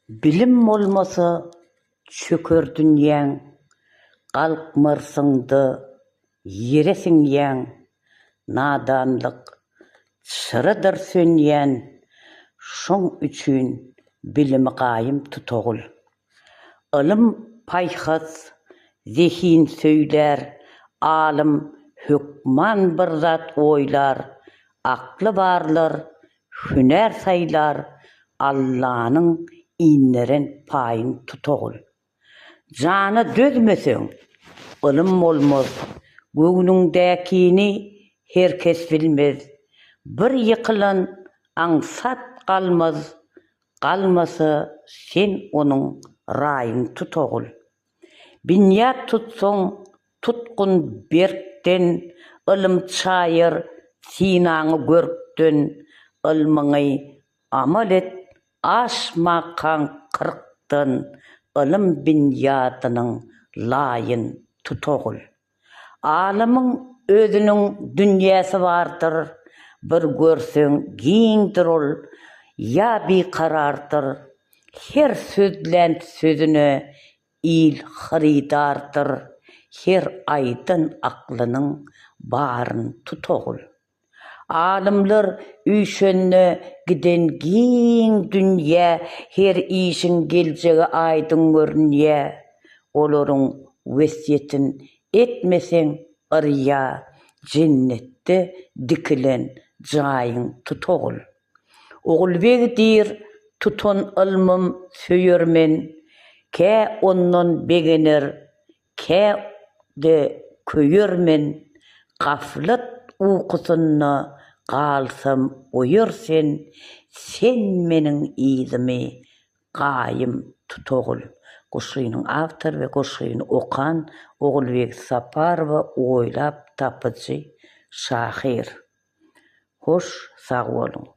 Bilim olmasa çöker dünýäň, galkmarsyndy ýeresin ýaň. Nadanlyk çyrydyr sönýän, şoň üçin bilimi gaýym tutagul. Ilm paýhas, zehin söýler, alym hökman bir zat oýlar, akly barlar, hüner saýlar, Allah'nyň inlerin paýyn tutagul. Jana dözmeseň, ilm bolmaz, göwnüňdäkini herkes bilmez. Bir ýykylan aňsat galmaz, galmasa sen onuň raýyn tutagul. Binyat tutsoň, tutkun berkden, ilm çaýyr, sinaňy görkden, ilmiňi amal et, aşmakan kırktan, ilim binyatynyň laýyn tutagul. Alymyň özüniň dünýäsi bardyr, bir görseň giňdir ol, ýa bikarardyr. Her sözlen sözüne il haridardyr, her aýdyn aklynyň baryn tutagul. Alımlar üýşenne giden giň dünýä, her işin geljegi aýdyn görünýä. Olaryň wesiýetin etmeseň yrya, jennetde dikilen jaýyň tutagul. Ogulbeg dir, tutan ilmim söýermen, kä ondan begener, kä de köýermen, gaflat uykusyna galsam oýarsen, sen meniň izimi gaýym tutagul. Goşgynyň awtor we goşgyny okan Ogulbeg Saparowa oýlap tapyjy şahyr. Hoş, sag bolun.